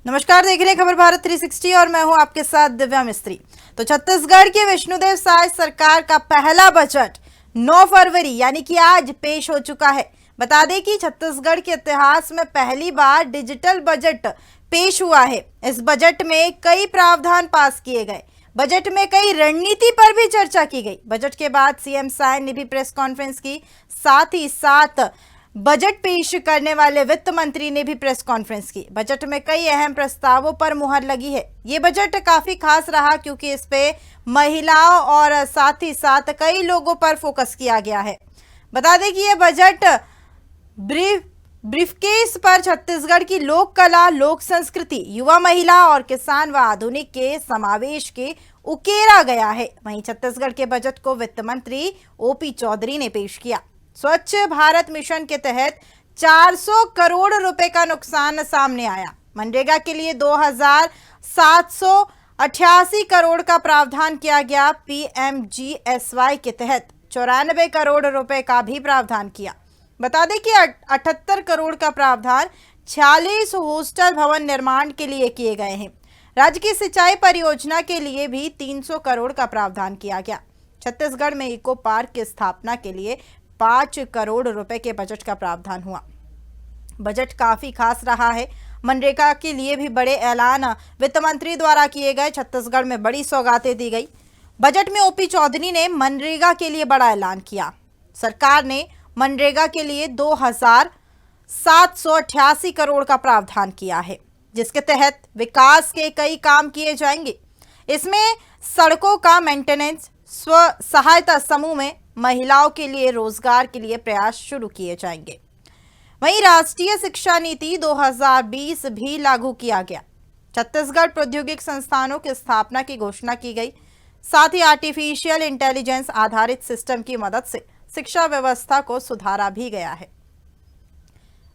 नमस्कार, देख रहे हैं खबर भारत 360 और मैं हूं आपके साथ दिव्या मिस्त्री। तो छत्तीसगढ़ की विष्णुदेव साय सरकार का पहला बजट 9 फरवरी यानी कि आज पेश हो चुका है। बता दें कि छत्तीसगढ़ के इतिहास में पहली बार डिजिटल बजट पेश हुआ है। इस बजट में कई प्रावधान पास किए गए। बजट में कई रणनीति पर भी चर्चा की गई। बजट के बाद सीएम साय ने भी प्रेस कॉन्फ्रेंस की, साथ ही साथ बजट पेश करने वाले वित्त मंत्री ने भी प्रेस कॉन्फ्रेंस की। बजट में कई अहम प्रस्तावों पर मुहर लगी है। ये बजट काफी खास रहा क्योंकि इस पे महिलाओं और साथ ही साथ कई लोगों पर फोकस किया गया है। बता दें कि ये बजट ब्रीफकेस पर छत्तीसगढ़ की लोक कला, लोक संस्कृति, युवा, महिला और किसान व आधुनिक के समावेश के उकेरा गया है। वहीं छत्तीसगढ़ के बजट को वित्त मंत्री ओपी चौधरी ने पेश किया। स्वच्छ भारत मिशन के तहत 400 करोड़ रुपए का नुकसान सामने आया। मनरेगा के लिए 2788 करोड़ का प्रावधान किया गया। पीएमजीएसवाई के तहत 94 करोड़ रुपए का भी प्रावधान किया। बता दें कि 78 करोड़ का प्रावधान 46 हॉस्टल भवन निर्माण के लिए किए गए हैं। राज्य की सिंचाई परियोजना के लिए भी 300 करोड़ का प्रावधान किया गया। छत्तीसगढ़ में इको पार्क की स्थापना के लिए 5 करोड़ रुपए के बजट का प्रावधान हुआ। बजट काफी खास रहा है। मनरेगा के लिए भी बड़े ऐलान वित्त मंत्री द्वारा किए गए। छत्तीसगढ़ में बड़ी सौगातें दी गई। बजट में ओपी चौधरी ने मनरेगा के लिए बड़ा ऐलान किया। सरकार ने मनरेगा के लिए 2788 करोड़ का प्रावधान किया है, जिसके तहत विकास के कई काम किए जाएंगे। इसमें सड़कों का मेंटेनेंस, स्व सहायता समूह में महिलाओं के लिए रोजगार के लिए प्रयास शुरू किए जाएंगे। वहीं राष्ट्रीय शिक्षा नीति 2020 भी लागू किया गया। छत्तीसगढ़ प्रौद्योगिक संस्थानों की स्थापना की घोषणा की गई। साथ ही आर्टिफिशियल इंटेलिजेंस आधारित सिस्टम की मदद से शिक्षा व्यवस्था को सुधारा भी गया है।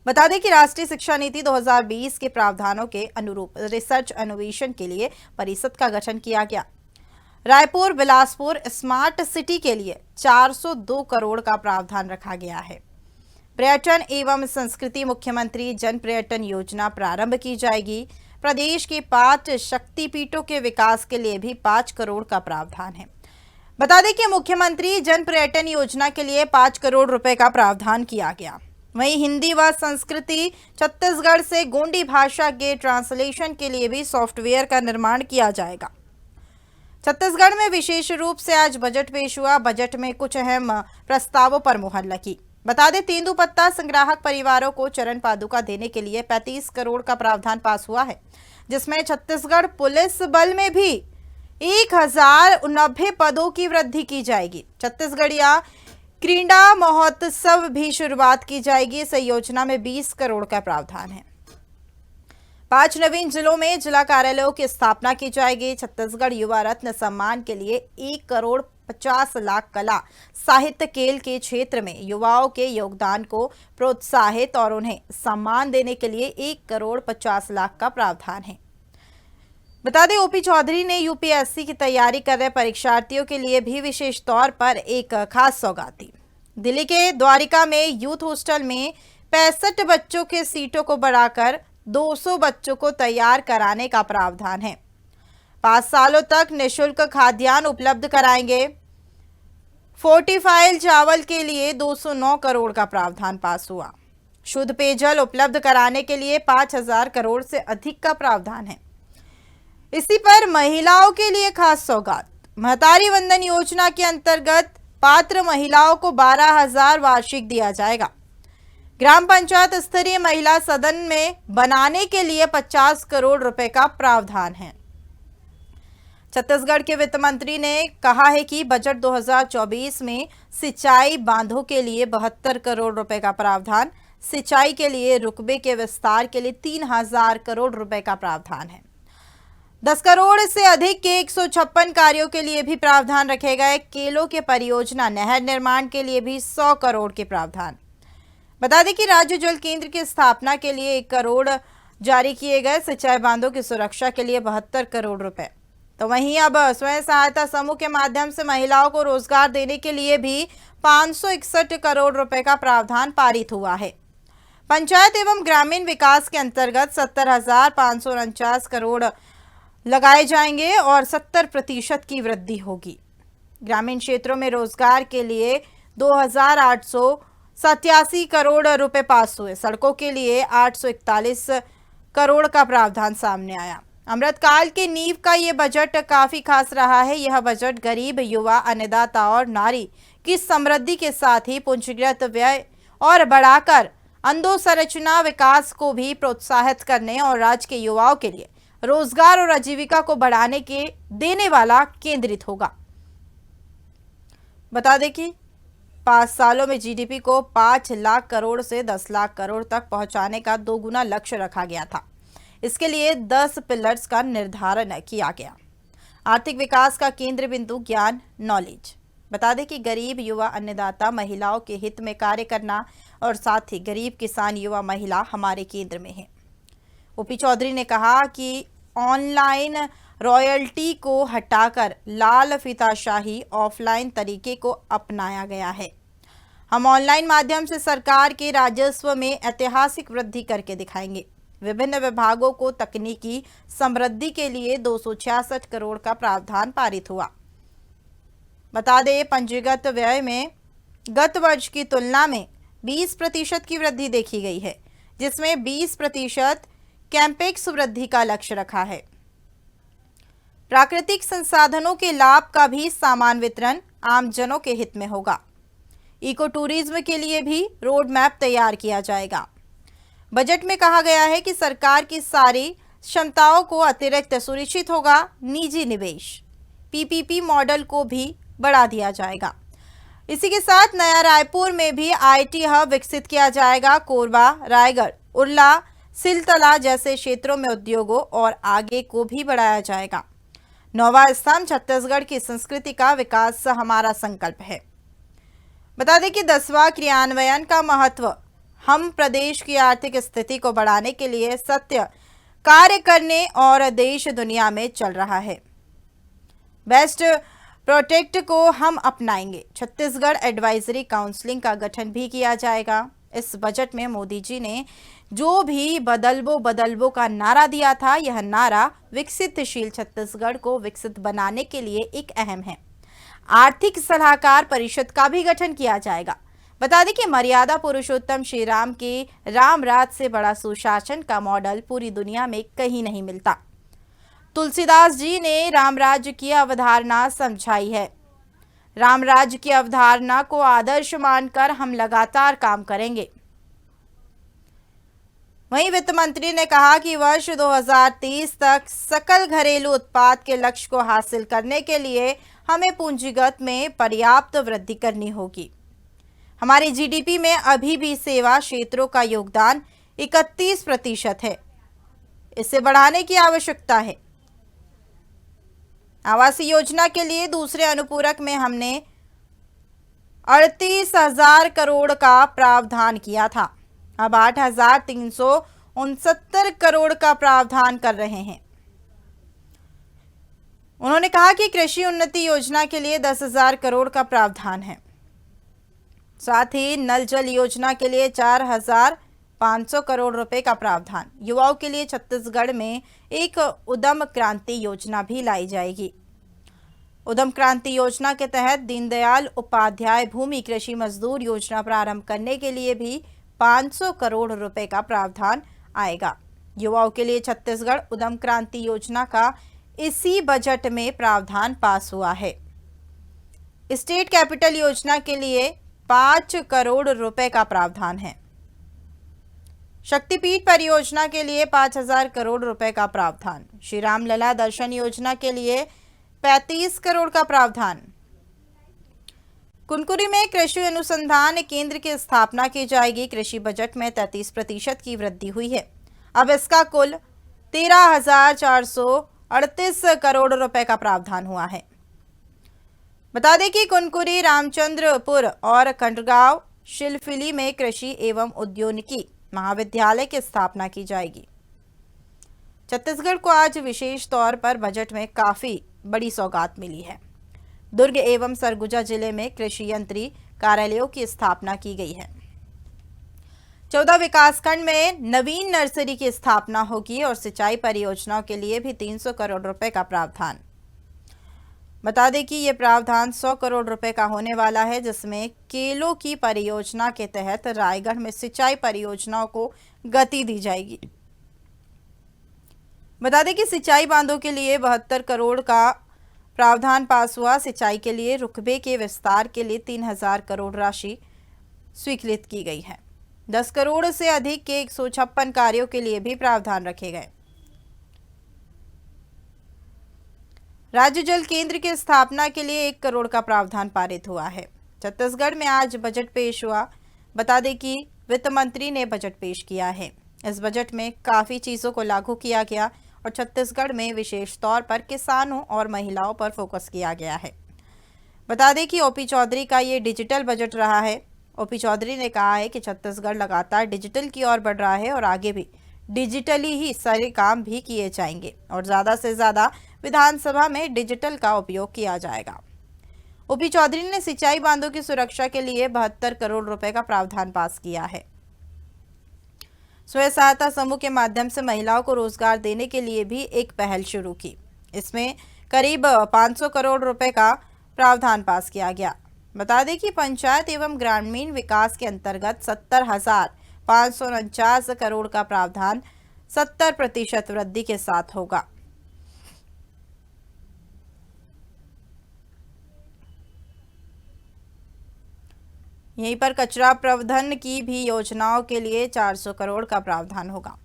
बता दें कि राष्ट्रीय शिक्षा नीति 2020 के प्रावधानों के अनुरूप रिसर्च इनोवेशन के लिए परिषद का गठन किया गया। रायपुर बिलासपुर स्मार्ट सिटी के लिए 402 करोड़ का प्रावधान रखा गया है। पर्यटन एवं संस्कृति मुख्यमंत्री जन पर्यटन योजना प्रारंभ की जाएगी। प्रदेश के 5 शक्तिपीठों के विकास के लिए भी 5 करोड़ का प्रावधान है। बता दें कि मुख्यमंत्री जन पर्यटन योजना के लिए 5 करोड़ रुपए का प्रावधान किया गया। वहीं हिंदी व संस्कृति छत्तीसगढ़ से गोंडी भाषा के ट्रांसलेशन के लिए भी सॉफ्टवेयर का निर्माण किया जाएगा। छत्तीसगढ़ में विशेष रूप से आज बजट पेश हुआ। बजट में कुछ अहम प्रस्तावों पर मुहर लगी। बता दें, तेंदूपत्ता संग्राहक परिवारों को चरण पादुका देने के लिए 35 करोड़ का प्रावधान पास हुआ है, जिसमें छत्तीसगढ़ पुलिस बल में भी 1090 पदों की वृद्धि की जाएगी। छत्तीसगढ़िया क्रीड़ा महोत्सव भी शुरुआत की जाएगी। इस योजना में 20 करोड़ का प्रावधान है। 5 नवीन जिलों में जिला कार्यालयों की स्थापना की जाएगी। छत्तीसगढ़ युवा रत्न सम्मान के लिए 1 करोड़ 50 लाख कला, साहित्य, खेल के क्षेत्र में युवाओं के योगदान को प्रोत्साहित और उन्हें सम्मान देने के लिए 1 करोड़ 50 लाख का प्रावधान है। बता दें, ओपी चौधरी ने यूपीएससी की तैयारी कर रहे परीक्षार्थियों के लिए भी विशेष तौर पर एक खास सौगात दी। दिल्ली के द्वारिका में यूथ हॉस्टल में 65 बच्चों के सीटों को बढ़ाकर 200 बच्चों को तैयार कराने का प्रावधान है। 5 सालों तक निःशुल्क खाद्यान्न उपलब्ध कराएंगे। फोर्टिफाइड चावल के लिए 209 करोड़ का प्रावधान पास हुआ। शुद्ध पेयजल उपलब्ध कराने के लिए 5000 करोड़ से अधिक का प्रावधान है। इसी पर महिलाओं के लिए खास सौगात। महतारी वंदन योजना के अंतर्गत पात्र महिलाओं को 12,000 वार्षिक दिया जाएगा। ग्राम पंचायत स्तरीय महिला सदन में बनाने के लिए 50 करोड़ रुपए का प्रावधान है। छत्तीसगढ़ के वित्त मंत्री ने कहा है कि बजट 2024 में सिंचाई बांधों के लिए 72 करोड़ रुपए का प्रावधान, सिंचाई के लिए रुकबे के विस्तार के लिए 3000 करोड़ रुपए का प्रावधान है। 10 करोड़ से अधिक के 156 कार्यों के लिए भी प्रावधान रखे गए। केलों के परियोजना, नहर निर्माण के लिए भी 100 करोड़ के प्रावधान। बता दें कि राज्य जल केंद्र की स्थापना के लिए 1 करोड़ जारी किए गए। सिंचाई बांधों की सुरक्षा के लिए 72 करोड़ रुपए। तो वहीं अब स्वयं सहायता समूह के माध्यम से महिलाओं को रोजगार देने के लिए भी 561 करोड़ रुपए का प्रावधान पारित हुआ है। पंचायत एवं ग्रामीण विकास के अंतर्गत 70,549 करोड़ लगाए जाएंगे और 70% की वृद्धि होगी। ग्रामीण क्षेत्रों में रोजगार के लिए 2,887 करोड़ रुपए पास हुए। सड़कों के लिए 841 करोड़ का प्रावधान सामने आया। अमृतकाल की नींव का ये बजट काफी खास रहा है। यह बजट गरीब, युवा, अन्नदाता और नारी की समृद्धि के साथ ही पूंजीगत व्यय और बढ़ाकर अधोसंरचना विकास को भी प्रोत्साहित करने और राज्य के युवाओं के लिए रोजगार और आजीविका को बढ़ाने के देने वाला केंद्रित होगा। बता दें कि 5 सालों में जीडीपी को 5 लाख करोड़ से 10 लाख करोड़ तक पहुंचाने का 2 गुना लक्ष्य रखा गया था। इसके लिए 10 पिलर्स का निर्धारण किया गया। आर्थिक विकास का केंद्र बिंदु ज्ञान, नॉलेज। बता दें कि गरीब, युवा, अन्नदाता, महिलाओं के हित में कार्य करना और साथ ही गरीब किसान, युवा, महिला हमारे केंद्र में है। ओपी चौधरी ने कहा कि ऑनलाइन रॉयल्टी को हटाकर लाल फीताशाही ऑफलाइन तरीके को अपनाया गया है। हम ऑनलाइन माध्यम से सरकार के राजस्व में ऐतिहासिक वृद्धि करके दिखाएंगे। विभिन्न विभागों को तकनीकी समृद्धि के लिए 266 करोड़ का प्रावधान पारित हुआ। बता दें, पंजीगत व्यय में गत वर्ष की तुलना में 20% की वृद्धि देखी गई है, जिसमें 20% कैंपेक्स वृद्धि का लक्ष्य रखा है। प्राकृतिक संसाधनों के लाभ का भी समान वितरण आमजनों के हित में होगा। इको टूरिज्म के लिए भी रोड मैप तैयार किया जाएगा। बजट में कहा गया है कि सरकार की सारी क्षमताओं को अतिरिक्त सुनिश्चित होगा। निजी निवेश, पीपीपी मॉडल को भी बढ़ा दिया जाएगा। इसी के साथ नया रायपुर में भी आईटी हब विकसित किया जाएगा। कोरबा, रायगढ़, उरला, सिलतला जैसे क्षेत्रों में उद्योगों और आगे को भी बढ़ाया जाएगा। 9वां स्तंभ छत्तीसगढ़ की संस्कृति का विकास हमारा संकल्प है। बता दें कि 10वां क्रियान्वयन का महत्व हम प्रदेश की आर्थिक स्थिति को बढ़ाने के लिए सत्य कार्य करने और देश दुनिया में चल रहा है। बेस्ट प्रोटेक्ट को हम अपनाएंगे। छत्तीसगढ़ एडवाइजरी काउंसिलिंग का गठन भी किया जाएगा। इस बजट में मोदी जी ने जो भी बदलबो का नारा दिया था, यह नारा विकसितशील छत्तीसगढ़ को विकसित बनाने के लिए एक अहम है। आर्थिक सलाहकार परिषद का भी गठन किया जाएगा। बता दें कि मर्यादा पुरुषोत्तम श्री राम के राम राज से बड़ा सुशासन का मॉडल पूरी दुनिया में कहीं नहीं मिलता। तुलसीदास जी ने राम राज्य की अवधारणा समझाई है। राम राज्य की अवधारणा को आदर्श मानकर हम लगातार काम करेंगे। वहीं वित्त मंत्री ने कहा कि वर्ष 2030 तक सकल घरेलू उत्पाद के लक्ष्य को हासिल करने के लिए हमें पूंजीगत में पर्याप्त वृद्धि करनी होगी। हमारी जीडीपी में अभी भी सेवा क्षेत्रों का योगदान 31% है। इसे बढ़ाने की आवश्यकता है। आवासीय योजना के लिए दूसरे अनुपूरक में हमने 38,000 करोड़ का प्रावधान किया था। अब 8,369 करोड़ का प्रावधान कर रहे हैं। उन्होंने कहा कि कृषि उन्नति योजना के लिए 10,000 करोड़ का प्रावधान है। साथ ही नल जल योजना के लिए 4,500 करोड़ रुपए का प्रावधान। युवाओं के लिए छत्तीसगढ़ में एक उद्यम क्रांति योजना भी लाई जाएगी। उद्यम क्रांति योजना के तहत दीनदयाल उपाध्याय भूमि कृषि मजदूर योजना प्रारंभ करने के लिए भी 500 करोड़ रुपए का प्रावधान आएगा। युवाओं के लिए छत्तीसगढ़ उद्यम क्रांति योजना का इसी बजट में प्रावधान पास हुआ है। स्टेट कैपिटल योजना के लिए 5 करोड़ रुपए का प्रावधान है। शक्तिपीठ परियोजना के लिए 5,000 करोड़ रुपए का प्रावधान। श्री राम लला दर्शन योजना के लिए 35 करोड़ का प्रावधान। कुनकुरी में कृषि अनुसंधान केंद्र की स्थापना की जाएगी। कृषि बजट में 33% की वृद्धि हुई है। अब इसका कुल 13,438 करोड़ रुपए का प्रावधान हुआ है। बता दें कि कुनकुरी, रामचंद्रपुर और खंडगांव शिलफिली में कृषि एवं उद्यानिकी महाविद्यालय की स्थापना की जाएगी। छत्तीसगढ़ को आज विशेष तौर पर बजट में काफी बड़ी सौगात मिली है। दुर्ग एवं सरगुजा जिले में कृषि यंत्री कार्यालयों की स्थापना की गई है। 14 विकासखंड में नवीन नर्सरी की स्थापना होगी और सिंचाई परियोजनाओं के लिए भी 300 करोड़ रुपए का प्रावधान। बता दें कि ये प्रावधान 100 करोड़ रुपए का होने वाला है, जिसमें केलों की परियोजना के तहत रायगढ़ में सिंचाई परियोजनाओं को गति दी जाएगी। बता दें कि सिंचाई बांधों के लिए 72 करोड़ का प्रावधान पास हुआ। सिंचाई के लिए रुकबे के विस्तार के लिए 3000 करोड़ राशि स्वीकृत की गई है। 10 करोड़ से अधिक के 156 कार्यों के लिए भी प्रावधान रखे गए। राज्य जल केंद्र की स्थापना के लिए 1 करोड़ का प्रावधान पारित हुआ है। छत्तीसगढ़ में आज बजट पेश हुआ। बता दें कि वित्त मंत्री ने बजट पेश किया है। इस बजट में काफ़ी चीज़ों को लागू किया गया और छत्तीसगढ़ में विशेष तौर पर किसानों और महिलाओं पर फोकस किया गया है। बता दें कि ओपी चौधरी का ये डिजिटल बजट रहा है। ओपी चौधरी ने कहा है कि छत्तीसगढ़ लगातार डिजिटल की ओर बढ़ रहा है और आगे भी डिजिटली ही सारे काम भी किए जाएंगे और ज़्यादा से ज़्यादा विधानसभा में डिजिटल का उपयोग किया जाएगा। ओपी चौधरी ने सिंचाई बांधों की सुरक्षा के लिए 72 करोड़ रुपए का प्रावधान पास किया है। स्वयं सहायता समूह के माध्यम से महिलाओं को रोजगार देने के लिए भी एक पहल शुरू की। इसमें करीब 500 करोड़ रुपए का प्रावधान पास किया गया। बता दें कि पंचायत एवं ग्रामीण विकास के अंतर्गत 70,549 करोड़ का प्रावधान 70% वृद्धि के साथ होगा। यहीं पर कचरा प्रबंधन की भी योजनाओं के लिए 400 करोड़ का प्रावधान होगा।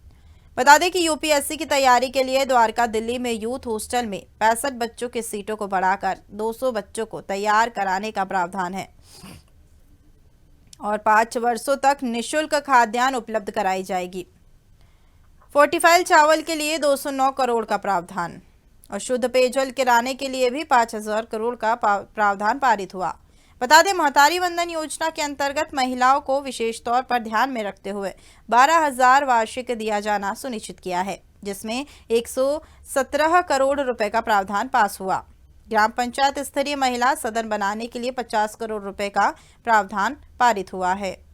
बता दें कि यूपीएससी की तैयारी के लिए द्वारका दिल्ली में यूथ हॉस्टल में 65 बच्चों की सीटों को बढ़ाकर 200 बच्चों को तैयार कराने का प्रावधान है और 5 वर्षों तक निःशुल्क खाद्यान्न उपलब्ध कराई जाएगी। फोर्टिफाइड चावल के लिए 209 करोड़ का प्रावधान और शुद्ध पेयजल किराने के लिए भी 5000 करोड़ का प्रावधान पारित हुआ। बता दें, महतारी वंदन योजना के अंतर्गत महिलाओं को विशेष तौर पर ध्यान में रखते हुए 12,000 वार्षिक दिया जाना सुनिश्चित किया है, जिसमें 117 करोड़ रुपए का प्रावधान पास हुआ। ग्राम पंचायत स्तरीय महिला सदन बनाने के लिए 50 करोड़ रुपए का प्रावधान पारित हुआ है।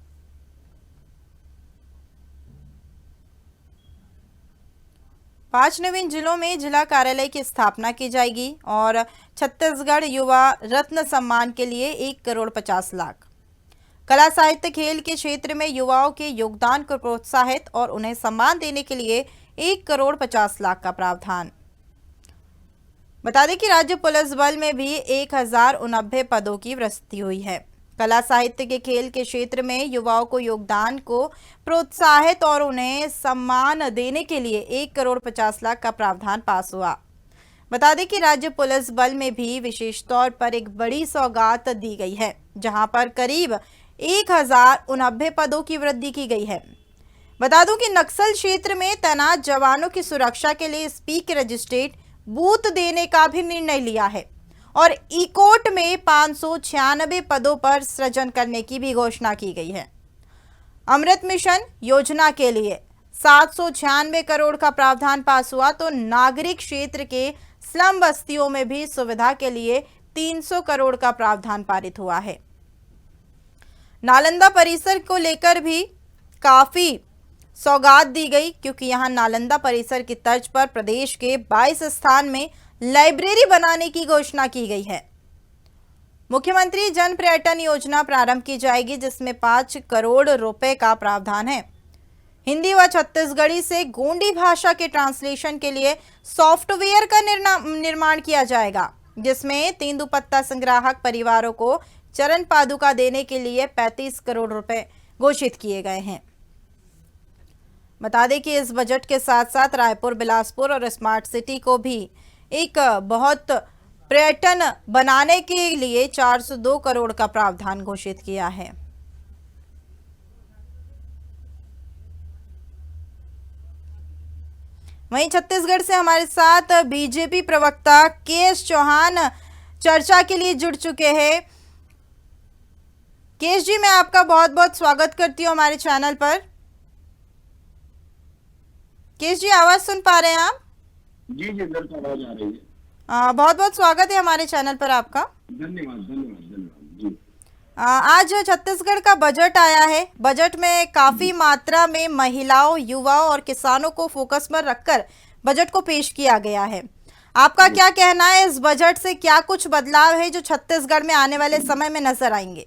पांच नवीन जिलों में जिला कार्यालय की स्थापना की जाएगी और छत्तीसगढ़ युवा रत्न सम्मान के लिए 1 करोड़ 50 लाख। कला साहित्य खेल के क्षेत्र में युवाओं के योगदान को प्रोत्साहित और उन्हें सम्मान देने के लिए 1 करोड़ 50 लाख का प्रावधान। बता दें कि राज्य पुलिस बल में भी 1089 पदों की वृद्धि हुई है। कला साहित्य के खेल के क्षेत्र में युवाओं को योगदान को प्रोत्साहित और उन्हें सम्मान देने के लिए 1 करोड़ 50 लाख का प्रावधान पास हुआ। बता दें कि राज्य पुलिस बल में भी विशेष तौर पर एक बड़ी सौगात दी गई है, जहां पर करीब 1089 पदों की वृद्धि की गई है। बता दूं कि नक्सल क्षेत्र में तैनात जवानों की सुरक्षा के लिए स्पीक रजिस्ट्रेट बूथ देने का भी निर्णय लिया है और ई-कोर्ट में 596 पदों पर सृजन करने की भी घोषणा की गई है। अमृत मिशन योजना के लिए 796 करोड़ का प्रावधान पास हुआ, तो नागरिक क्षेत्र के स्लम बस्तियों में भी सुविधा के लिए 300 करोड़ का प्रावधान पारित हुआ है। नालंदा परिसर को लेकर भी काफी सौगात दी गई, क्योंकि यहां नालंदा परिसर की तर्ज पर प्रदेश के 22 स्थान में लाइब्रेरी बनाने की घोषणा की गई है। मुख्यमंत्री जन पर्यटन योजना प्रारंभ की जाएगी, जिसमें 5 करोड़ रुपए का प्रावधान है। हिंदी व छत्तीसगढ़ी से गोंडी भाषा के ट्रांसलेशन के लिए सॉफ्टवेयर का निर्माण किया जाएगा, जिसमें तेंदुपत्ता संग्राहक परिवारों को चरण पादुका देने के लिए 35 करोड़ रुपए घोषित किए गए हैं। बता दें कि इस बजट के साथ साथ रायपुर, बिलासपुर और स्मार्ट सिटी को भी एक बहुत पर्यटन बनाने के लिए 402 करोड़ का प्रावधान घोषित किया है। वहीं छत्तीसगढ़ से हमारे साथ बीजेपी प्रवक्ता के.एस. चौहान चर्चा के लिए जुड़ चुके हैं। के.एस. जी, मैं आपका बहुत बहुत स्वागत करती हूँ हमारे चैनल पर। के.एस. जी, आवाज सुन पा रहे हैं आप? जी बिल्कुल, आवाज आ रही है। बहुत बहुत स्वागत है हमारे चैनल पर आपका। धन्यवाद धन्यवाद धन्यवाद जी। आज जो छत्तीसगढ़ का बजट आया है, बजट में काफी मात्रा में महिलाओं, युवाओं और किसानों को फोकस पर रखकर बजट को पेश किया गया है। आपका क्या कहना है, इस बजट से क्या कुछ बदलाव है जो छत्तीसगढ़ में आने वाले समय में नजर आएंगे?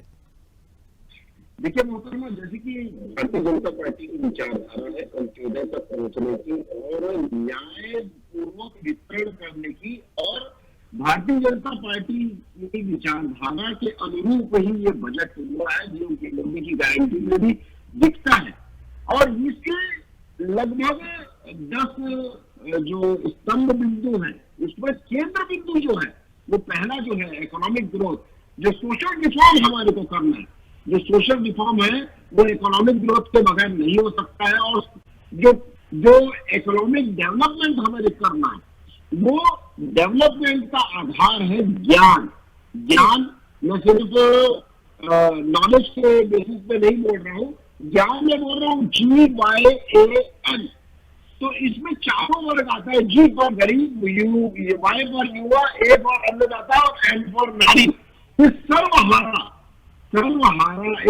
देखिए मोहतरमा, जैसे कि भारतीय जनता पार्टी की विचारधारा है अंत्योदय तक पहुंचने की और न्याय पूर्वक वितरण करने की, और भारतीय जनता पार्टी की विचारधारा के अनुरूप ही ये बजट हुआ है, जो कि मोदी की गारंटी में भी दिखता है। और इसके लगभग 10 जो स्तंभ बिंदु है, उसमें केंद्र बिंदु जो है वो पहला जो है इकोनॉमिक ग्रोथ, जो सोशल रिफॉर्म हमारे को करना है, जो सोशल रिफॉर्म है वो इकोनॉमिक ग्रोथ के बगैर नहीं हो सकता है। और जो जो इकोनॉमिक डेवलपमेंट हमें करना है, वो डेवलपमेंट का आधार है ज्ञान। ज्ञान मैं सिर्फ नॉलेज के बेसिस पे नहीं बोल रहा हूँ, ज्ञान में बोल रहा हूँ GYAN। तो इसमें चारों वर्ग आता है, G फॉर गरीब, Y फॉर युवा, A फॉर अन्नदाता और N फॉर नारी। ये सर्वहारा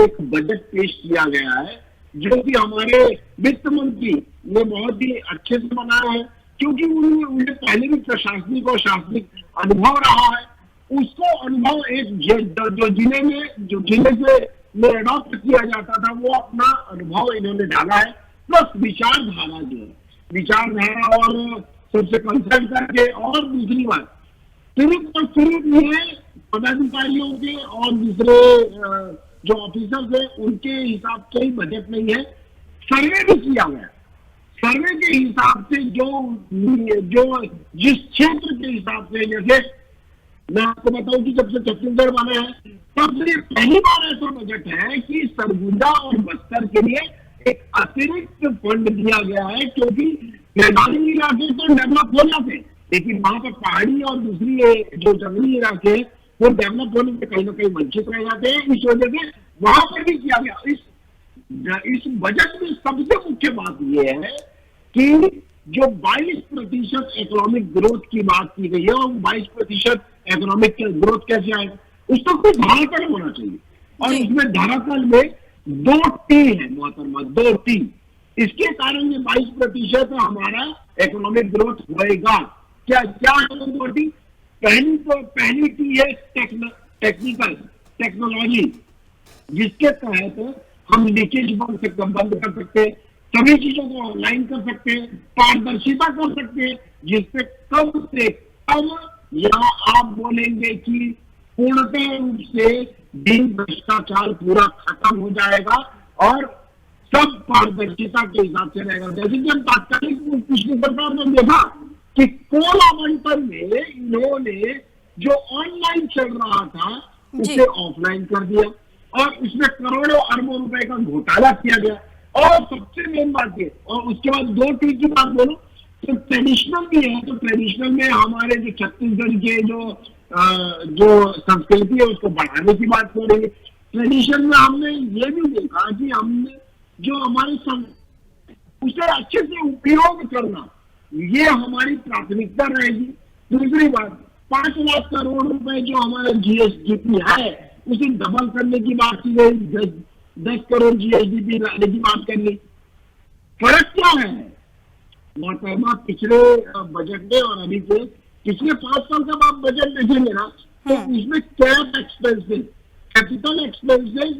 एक बजट पेश किया गया है, जो कि हमारे वित्त मंत्री ने बहुत ही अच्छे से बनाया है, क्योंकि उन्हें पहले भी प्रशासनिक और शासनिक अनुभव रहा है। उसको अनुभव एक जो जिले से में अडॉप्ट किया जाता था, वो अपना अनुभव इन्होंने डाला है। प्लस विचारधारा जो है, विचारधारा और सबसे कंसल्ट करके, और दूसरी बात सिर्फ ये पदाधिकारियों के और दूसरे जो ऑफिसर्स है उनके हिसाब से ही बजट नहीं है, सर्वे भी किया गया। सर्वे के हिसाब से जो जिस क्षेत्र के हिसाब से, जैसे मैं आपको बताऊं कि जब से छत्तीसगढ़ बना है तब से पहली बार ऐसा बजट है कि सरगुजा और बस्तर के लिए एक अतिरिक्त फंड दिया गया है, क्योंकि मैदानी इलाके तो डेवलप हो जाते, लेकिन वहां पर पहाड़ी और दूसरी जो जंगली इलाके वो डेवलप होने में कहीं ना कहीं वंचित रह जाते हैं। इस वजह से वहां पर भी किया गया। इस बजट में सबसे मुख्य बात यह है कि जो 22% इकोनॉमिक ग्रोथ की बात की गई है, और 22% इकोनॉमिक ग्रोथ कैसे आएगा, उसका कोई धरातल होना चाहिए। और इसमें धरातल में 2T है मोहतरमा, 2T। इसके कारण ये 22% हमारा इकोनॉमिक ग्रोथ होएगा। क्या है 2T? पहली T है टेक्नोलॉजी, जिसके तहत हम लीकेज बंद कर सकते हैं, सभी चीजों को ऑनलाइन कर सकते हैं, पारदर्शिता कर सकते हैं, जिससे कम से कम, या आप बोलेंगे कि पूर्णतः रूप से दिन भ्रष्टाचार पूरा खत्म हो जाएगा और सब पारदर्शिता के हिसाब से रहेगा। जैसे कि हम तात्कालिक पिछली सरकार ने देखा कि कोल आवंटन में इन्होंने जो ऑनलाइन चल रहा था उसे ऑफलाइन कर दिया, और उसमें करोड़ों अरबों रुपए का घोटाला किया गया। और सबसे मेन बात है, और उसके बाद 2T की बात बोलो तो ट्रेडिशनल भी है। तो ट्रेडिशनल में हमारे जो छत्तीसगढ़ के जो संस्कृति है उसको बढ़ाने की बात हो रही है। ट्रेडिशन में हमने ये भी देखा कि हमने जो हमारे उसे अच्छे से उपयोग करना, ये हमारी प्राथमिकता रहेगी। दूसरी बात, 5 लाख करोड़ रुपए जो हमारा GSDP है उसे डबल करने की बात की गई, 10 करोड़ GSDP लाने की बात करनी। फर्क क्या है मोहतरमा पिछले बजट में और अभी के? पिछले 5 साल का आप बजट देखेंगे ना, तो इसमें कैपिटल एक्सपेंसेस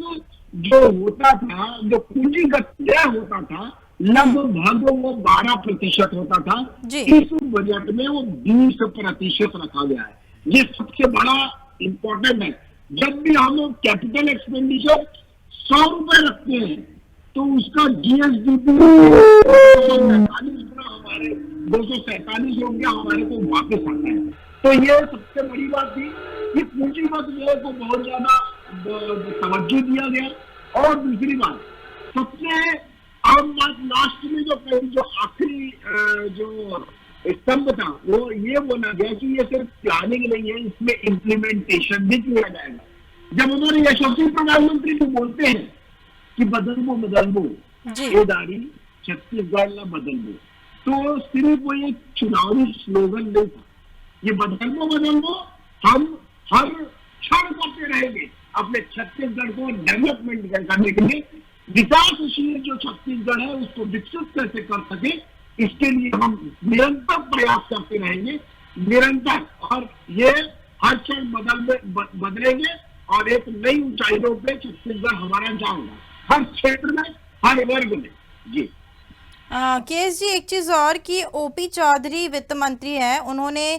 जो होता था, जो पूंजीगत व्यय होता था, लगभग वो 12% होता था। इस बजट में वो 20% रखा गया है। ये सबसे बड़ा इंपॉर्टेंट है। जब भी हम लोग कैपिटल एक्सपेंडिचर 100 रुपए रखते हैं तो उसका GSDP 247 रुपया हमारे को वापस आता है। तो ये सबसे बड़ी बात थी कि पूंजीगत व्यय को बहुत ज्यादा तवज्जो दिया गया। और दूसरी बात, सबसे आम बात लास्ट में जो आखिरी जो स्तंभ था, वो ये बोला गया कि ये सिर्फ प्लानिंग नहीं है, इसमें इम्प्लीमेंटेशन भी किया जाएगा। जब हमारे यशस्वी प्रधानमंत्री जो बोलते हैं कि बदलबो ये दाढ़ी छत्तीसगढ़ ला बदलबो, तो सिर्फ वो एक चुनावी स्लोगन नहीं था। ये बदलबो हम हर क्षण करते रहेंगे, अपने छत्तीसगढ़ को डेवलपमेंट करने के लिए, विकासशील जो छत्तीसगढ़ है उसको विकसित कैसे कर सके, इसके लिए हम निरंतर प्रयास करते रहेंगे, निरंतर। और ये हर क्षण बदलेंगे और एक नई ऊंचाइयों पे छत्तीसगढ़ हमारा जाऊंगा, हर क्षेत्र में, हर वर्ग में। जी केस जी, एक चीज और कि ओपी चौधरी वित्त मंत्री हैं, उन्होंने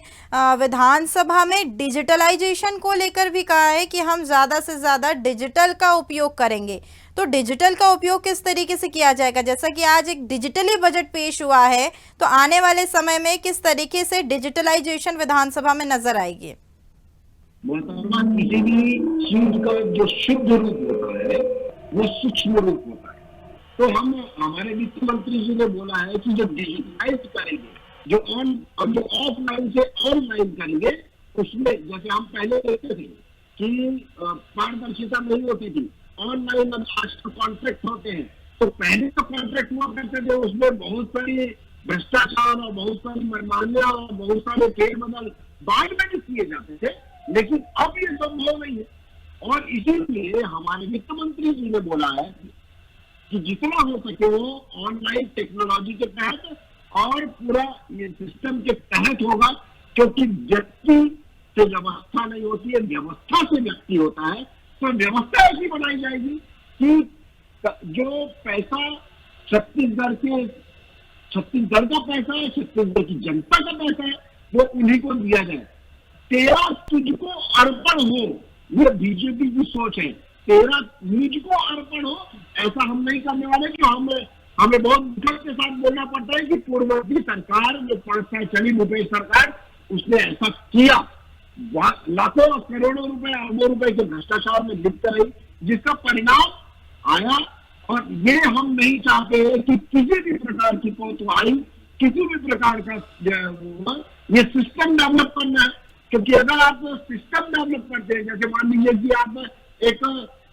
विधानसभा में डिजिटलाइजेशन को लेकर भी कहा है कि हम ज्यादा से ज्यादा डिजिटल का उपयोग करेंगे। तो डिजिटल का उपयोग किस तरीके से किया जाएगा? जैसा कि आज एक डिजिटली बजट पेश हुआ है, तो आने वाले समय में किस तरीके से डिजिटलाइजेशन विधानसभा में नजर आएगी? मोहतरमा, किसी भी चीज का जो शुद्ध रूप होता है वो सूक्ष्म रूप होता है। तो हम, हमारे वित्त मंत्री जी ने बोला है कि जो डिजिटलाइज करेंगे, जो ऑफलाइन से ऑनलाइन करेंगे, उसमें जैसे हम पहले देखते थे कि पारदर्शिता नहीं होती थी, ऑनलाइन अब आजकल कॉन्ट्रैक्ट होते हैं। तो पहले तो कॉन्ट्रैक्ट हुआ करते थे, उसमें बहुत सारी भ्रष्टाचार और बहुत सारी मनमानियां और बहुत सारे फेरबदल बाद में किए जाते थे, लेकिन अब ये संभव नहीं है। और इसीलिए हमारे वित्त मंत्री जी ने बोला है कि जितना हो सके वो ऑनलाइन टेक्नोलॉजी के तहत और पूरा ये सिस्टम के तहत होगा, क्योंकि व्यक्ति से व्यवस्था नहीं होती है, व्यवस्था से व्यक्ति होता है। तो व्यवस्था ऐसी बनाई जाएगी कि जो पैसा छत्तीसगढ़ का पैसा है, छत्तीसगढ़ की जनता का पैसा है, वो उन्हीं को दिया जाए। तेरा तुझको अर्पण हो, ये बीजेपी की सोच है। तेरा मुझको अर्पण हो, ऐसा हम नहीं करने वाले। कि हमें बहुत दुख के साथ बोलना पड़ता है कि पूर्ववर्ती सरकार, जो 5 साल चली भूपेश सरकार, उसने ऐसा किया, लाखों और करोड़ों रुपए, अरबों रुपए के भ्रष्टाचार में लिप्त रही, जिसका परिणाम आया। और ये हम नहीं चाहते कि किसी भी प्रकार की कोतवाही, किसी भी प्रकार का ये सिस्टम डेवलप करना है। क्योंकि अगर आप सिस्टम डेवलप करते हैं, जैसे मान लीजिए कि आप एक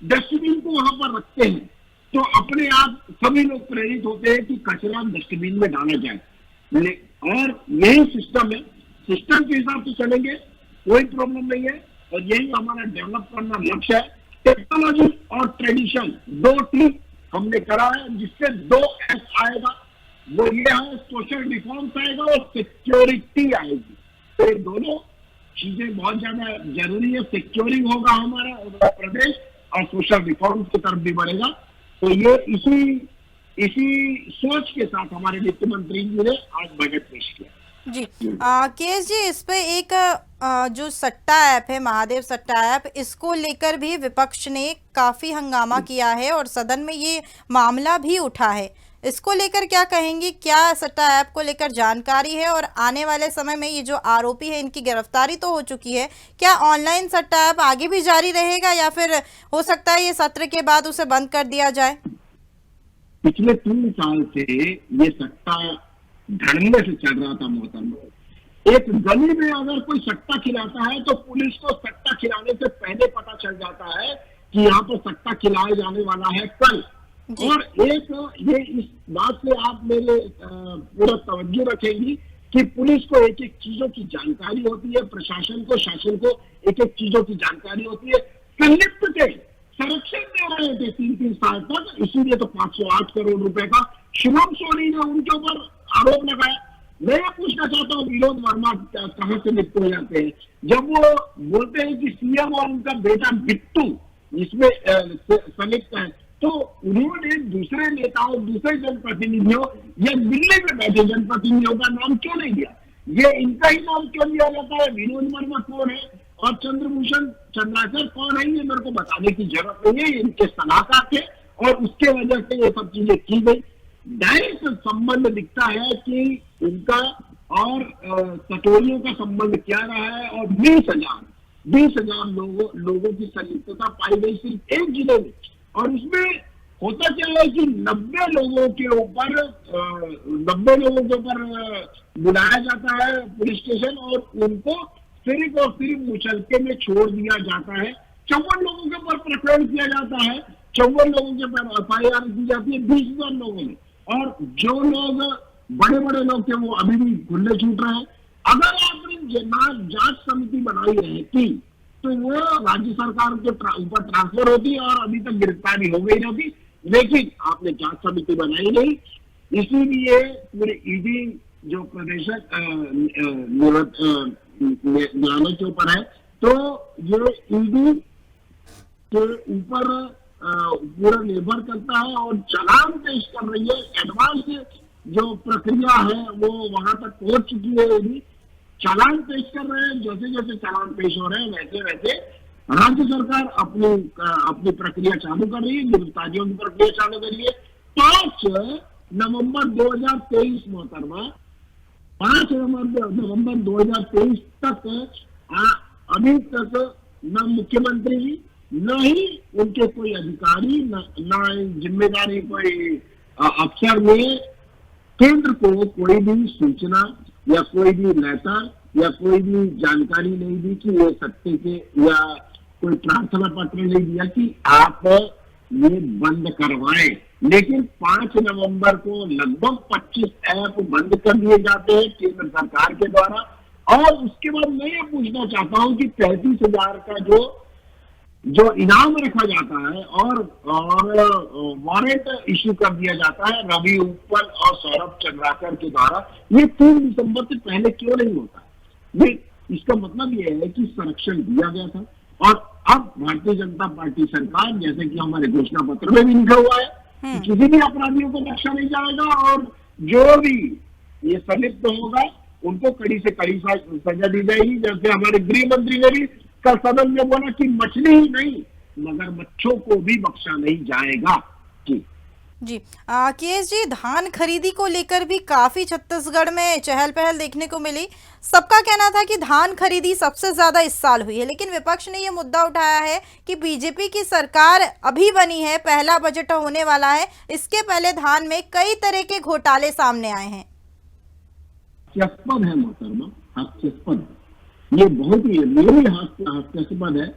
डस्टबिन को वहां पर रखते हैं, तो अपने आप सभी लोग प्रेरित होते हैं कि कचरा डस्टबिन में डाला जाए। और यही सिस्टम है, सिस्टम के हिसाब से चलेंगे, कोई प्रॉब्लम नहीं है। और यही हमारा डेवलप करना लक्ष्य है। टेक्नोलॉजी और ट्रेडिशन, 2 टी हमने करा है, जिससे 2 एस आएगा। वो ये है, सोशल रिफॉर्म्स आएगा और सिक्योरिटी आएगी। तो ये दोनों चीजें बहुत ज्यादा जरूरी है। सिक्योरिंग होगा हमारा प्रदेश और सोशल रिफॉर्म की तरफ भी बढ़ेगा। तो ये इसी सोच के साथ हमारे वित्त मंत्री जी ने आज बजट पेश किया। जी केस जी, इस पे एक जो सट्टा ऐप है, महादेव सट्टा ऐप, इसको लेकर भी विपक्ष ने काफी हंगामा किया है और सदन में ये मामला भी उठा है। इसको लेकर क्या कहेंगे? क्या सट्टा ऐप को लेकर जानकारी है? और आने वाले समय में ये जो आरोपी है, इनकी गिरफ्तारी तो हो चुकी है, क्या ऑनलाइन सट्टा ऐप आगे भी जारी रहेगा या फिर हो सकता है ये सत्र के बाद उसे बंद कर दिया जाए? पिछले 3 साल से ये सट्टा धड़ल्ले से चल रहा था मोहतरमा। एक गली में अगर कोई सट्टा खिलाता है तो पुलिस को सट्टा खिलाने से पहले पता चल जाता है कि यहाँ पर सट्टा खिलाया जाने वाला है कल। और एक ये, इस बात से आप मेरे पूरा तवज्जो रखेंगी कि पुलिस को एक एक चीजों की जानकारी होती है, प्रशासन को, शासन को एक एक चीजों की जानकारी होती है। संलिप्त थे, संरक्षण दे रहे थे 3-3 साल तक, इसीलिए तो 508 करोड़ रुपए का शिवम सोनी ने उनके ऊपर आरोप लगाया। मैं ये पूछना चाहता हूँ, विनोद वर्मा कहाँ से लिप्त हो जाते हैं? जब वो बोलते हैं कि सीएम और उनका बेटा बिट्टू इसमें संलिप्त है, तो उन्होंने दूसरे नेताओं, दूसरे जनप्रतिनिधियों या दिल्ली में बैठे जनप्रतिनिधियों का नाम क्यों नहीं दिया? ये इनका ही नाम क्यों लिया जाता है? विनोद वर्मा कौन है और चंद्रभूषण चंद्राकर कौन है, ये मेरे को बताने की जरूरत नहीं है। इनके सलाहकार थे और उसके वजह से ये सब चीजें की गई। डायरेक्ट संबंध दिखता है कि इनका और कटोरियों का संबंध क्या रहा है। और 20,000 लोगों की संलिप्तता पाई गई सिर्फ एक जिले में। और उसमें होता क्या है कि 90 लोगों के ऊपर बुलाया जाता है पुलिस स्टेशन और उनको सिर्फ और सिर्फ मुचलके में छोड़ दिया जाता है। 54 लोगों के ऊपर प्रकरण किया जाता है, 54 लोगों के ऊपर FIR की जाती है 20,000 लोगों में। और जो लोग बड़े बड़े लोग थे वो अभी भी खुले छूट रहे हैं। अगर आपने जांच समिति बनाई रहती तो वो राज्य सरकार के ऊपर ट्रांसफर होती और अभी तक गिरफ्तारी हो गई रहती, लेकिन आपने जांच समिति बनाई नहीं। इसीलिए पूरे ईडी जो प्रदेशक न्यायालय के ऊपर है, तो ये ईडी के ऊपर पूरा निर्भर करता है और चालान पेश कर रही है। एडवांस जो प्रक्रिया है वो वहां तक पहुंच चुकी है, ईडी चालान पेश कर रहे हैं। जैसे जैसे चालान पेश हो रहे हैं वैसे वैसे राज्य सरकार अपनी प्रक्रिया चालू कर रही है, गिरफ्तारियों की प्रक्रिया चालू कर रही है। 5 नवंबर 2023 मोहतरमा, 5 नवंबर 2023 तक अभी तक न मुख्यमंत्री न ही उनके कोई अधिकारी न जिम्मेदारी कोई अफसर ने केंद्र को कोई भी सूचना या कोई भी लेटर या कोई भी जानकारी नहीं दी कि ये सत्य के, या कोई प्रार्थना पत्र नहीं दिया कि आप ये बंद करवाएं। लेकिन 5 नवंबर को लगभग 25 ऐप बंद कर दिए जाते हैं केंद्र सरकार के द्वारा। और उसके बाद मैं ये पूछना चाहता हूं कि 33,000 का जो इनाम रखा जाता है और वारंट इश्यू कर दिया जाता है रवि उपल और सौरभ चंद्राकर के द्वारा, ये 3 दिसंबर से पहले क्यों नहीं होता? ये इसका मतलब ये है कि संरक्षण दिया गया था और अब भारतीय जनता पार्टी सरकार, जैसे कि हमारे घोषणा पत्र में भी लिखा हुआ है कि किसी भी अपराधियों को बख्शा नहीं जाएगा और जो भी ये संलिप्त होगा उनको कड़ी से कड़ी सजा दी जाएगी। जैसे हमारे गृह मंत्री ने भी कल सदन में बोला कि मछली ही नहीं मगर मच्छों को भी बख्शा नहीं जाएगा। जी केएस जी, धान खरीदी को लेकर भी काफी छत्तीसगढ़ में चहल पहल देखने को मिली। सबका कहना था कि धान खरीदी सबसे ज्यादा इस साल हुई है, लेकिन विपक्ष ने यह मुद्दा उठाया है कि बीजेपी की सरकार अभी बनी है, पहला बजट होने वाला है, इसके पहले धान में कई तरह के घोटाले सामने आए हैं। हास्यास्पद है मोहतरमा, हास्यास्पद। ये बहुत ही हास्यास्पद है।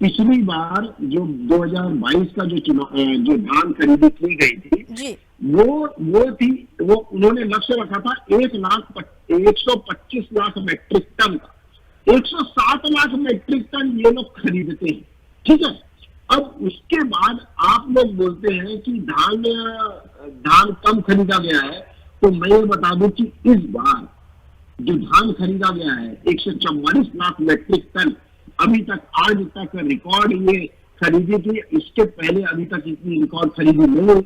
पिछली बार जो 2022 का जो धान खरीदी की गई थी जी, वो उन्होंने लक्ष्य रखा था 125 लाख मैट्रिक टन का। 107 लाख मैट्रिक टन ये लोग खरीदते हैं, ठीक है। अब उसके बाद आप लोग बोलते हैं कि धान कम खरीदा गया है, तो मैं ये बता दूं कि इस बार जो धान खरीदा गया है 144 लाख मैट्रिक टन, अभी तक आज तक रिकॉर्ड ये खरीदी थी। इसके पहले अभी तक इतनी रिकॉर्ड खरीदी नहीं हुई।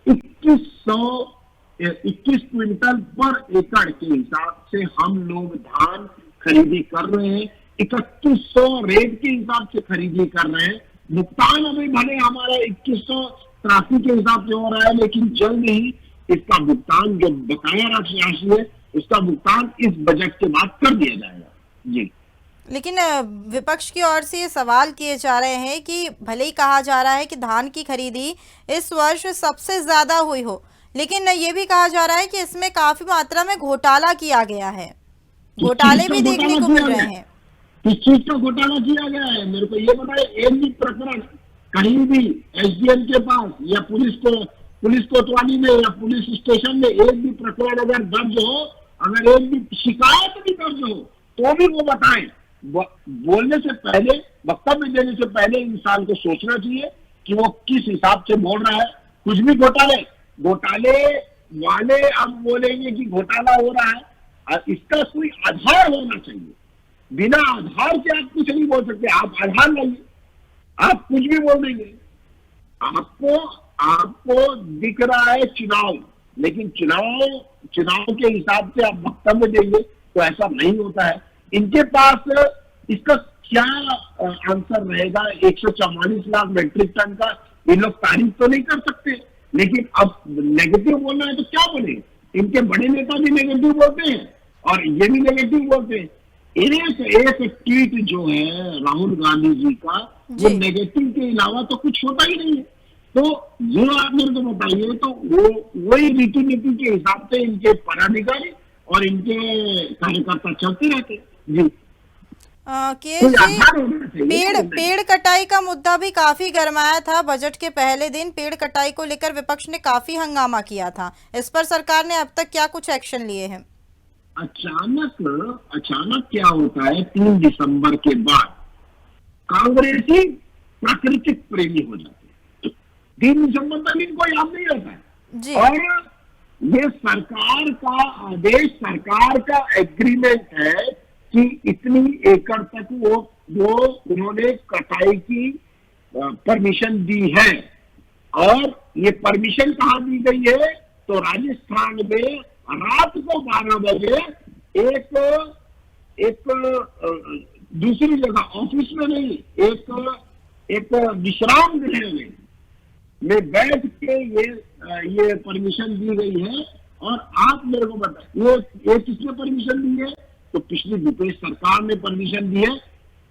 21 क्विंटल पर एकड़ के हिसाब से हम लोग धान खरीदी कर रहे हैं। 3100 रेट के हिसाब से खरीदी कर रहे हैं। भुगतान अभी भले हमारा 2183 के हिसाब से हो रहा है, लेकिन जल्द ही इसका भुगतान जो बकाया राशि है उसका भुगतान इस बजट के बाद कर दिया जाएगा। जी, लेकिन विपक्ष की ओर से ये सवाल किए जा रहे हैं कि भले ही कहा जा रहा है कि धान की खरीदी इस वर्ष सबसे ज्यादा हुई हो, लेकिन ये भी कहा जा रहा है कि इसमें काफी मात्रा में घोटाला किया गया है। घोटाले भी देखने को मिल रहे हैं। किस चीज का घोटाला किया गया है मेरे को ये बताए। एक भी प्रकरण कहीं भी एसडीएम के पास या पुलिस कोतवाली में या पुलिस स्टेशन में एक भी प्रकरण अगर दर्ज हो, अगर एक भी शिकायत भी दर्ज हो, तो भी वो बताएं। बोलने से पहले, वक्तव्य देने से पहले इंसान को सोचना चाहिए कि वो किस हिसाब से बोल रहा है। कुछ भी घोटाले वाले अब बोलेंगे कि घोटाला हो रहा है, इसका कोई आधार होना चाहिए। बिना आधार के आप कुछ नहीं बोल सकते। आप आधार लाइए, आप कुछ भी बोल देंगे। आपको दिख रहा है चुनाव, लेकिन चुनाव के हिसाब से आप वक्तव्य देंगे तो ऐसा नहीं होता है। इनके पास इसका क्या आंसर रहेगा? 144 लाख मैट्रिक टन का ये लोग तारीफ तो नहीं कर सकते, लेकिन अब नेगेटिव बोलना है तो क्या बोले? इनके बड़े नेता भी नेगेटिव बोलते हैं और ये भी नेगेटिव बोलते हैं। एक ट्वीट जो है राहुल गांधी जी का, वो नेगेटिव के अलावा तो कुछ होता ही नहीं है। तो ये आप मेरे को बताइए, तो वही रीति नीति के हिसाब से इनके पदाधिकारी और इनके कार्यकर्ता चलते रहते हैं। जी, पेड़ कटाई का मुद्दा भी काफी गरमाया था। बजट के पहले दिन पेड़ कटाई को लेकर विपक्ष ने काफी हंगामा किया था। इस पर सरकार ने अब तक क्या कुछ एक्शन लिए हैं? अचानक क्या होता है 3 दिसंबर के बाद कांग्रेसी प्राकृतिक प्रेमी हो जाते हैं। 3 दिसंबर तक इनको याद नहीं रहता है। जी। और ये सरकार का आदेश, सरकार का एग्रीमेंट है कि इतनी एकड़ तक वो उन्होंने कटाई की परमिशन दी है। और ये परमिशन कहाँ दी गई है? तो राजस्थान में रात को 12 बजे एक दूसरी जगह, ऑफिस में नहीं, एक विश्राम गृह में बैठ के ये परमिशन दी गई है। और आप मेरे को बताएं, ये किसने परमिशन दी है? तो पिछली भूपेश सरकार ने परमिशन दी है।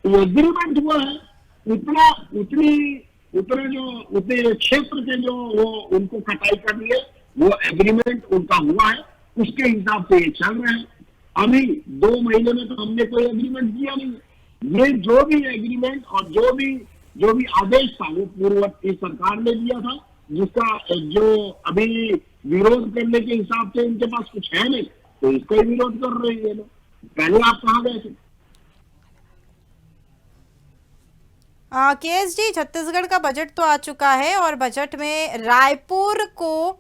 तो एग्रीमेंट हुआ है, उतने क्षेत्र के जो वो उनको कटाई करनी है, वो एग्रीमेंट उनका हुआ है, उसके हिसाब से ये चल रहे हैं। अभी 2 महीने में तो हमने कोई एग्रीमेंट किया नहीं। ये जो भी एग्रीमेंट और जो भी आदेश था वो पूर्ववर्ती सरकार ने दिया था, जिसका जो अभी विरोध करने के हिसाब से इनके पास कुछ है नहीं, तो इसका ही विरोध कर रहे हैं लोग। पहले आप कहाँ गए थे? केएस जी, छत्तीसगढ़ का बजट तो आ चुका है और बजट में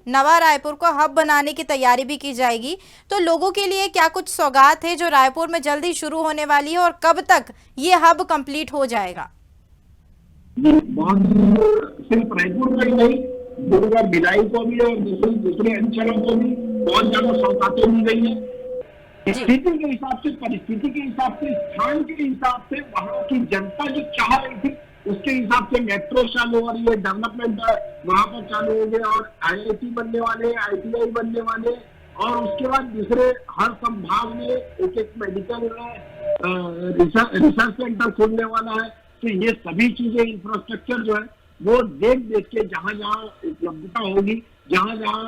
नवा रायपुर को हब बनाने की तैयारी भी की जाएगी। तो लोगों के लिए क्या कुछ सौगात है जो रायपुर में जल्दी शुरू होने वाली है और कब तक ये हब कंप्लीट हो जाएगा? बहुत सिर्फ रायपुर का ही नहीं, दुर्ग भिलाई को भी और दूसरे अंचलों को भी बहुत ज्यादा सौगातें दी गई है। स्थिति के हिसाब से, परिस्थिति के हिसाब से, स्थान के हिसाब से, वहां की जनता जो चाह रही थी उसके हिसाब से मेट्रो चालू हो रही है, डेवलपमेंट वहां पर चालू हो गया, और IIT बनने वाले, ITI बनने वाले, और उसके बाद दूसरे हर संभाग में एक मेडिकल रिसर्च सेंटर खुलने वाला है। तो ये सभी चीजें, इंफ्रास्ट्रक्चर जो है वो देख के जहां जहां उपलब्धता होगी, जहां जहां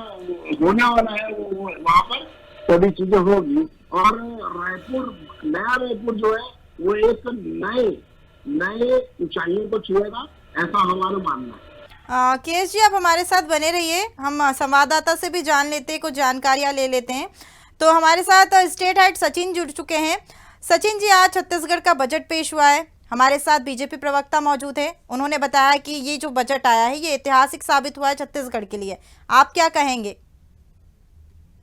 होने वाला है वो वहां पर सभी चीजें होगी। और नया रायपुर जो है वो एक नए ऊंचाइयों को छुएगा, ऐसा हमारा मानना है। केएस जी, आप हमारे साथ बने रहिए, हम संवाददाता से भी जान लेते हैं, कुछ जानकारियां ले लेते हैं। तो हमारे साथ स्टेट हेड सचिन जुड़ चुके हैं। सचिन जी, आज छत्तीसगढ़ का बजट पेश हुआ है, हमारे साथ बीजेपी प्रवक्ता मौजूद है। उन्होंने बताया कि ये जो बजट आया है ये ऐतिहासिक साबित हुआ है छत्तीसगढ़ के लिए। आप क्या कहेंगे?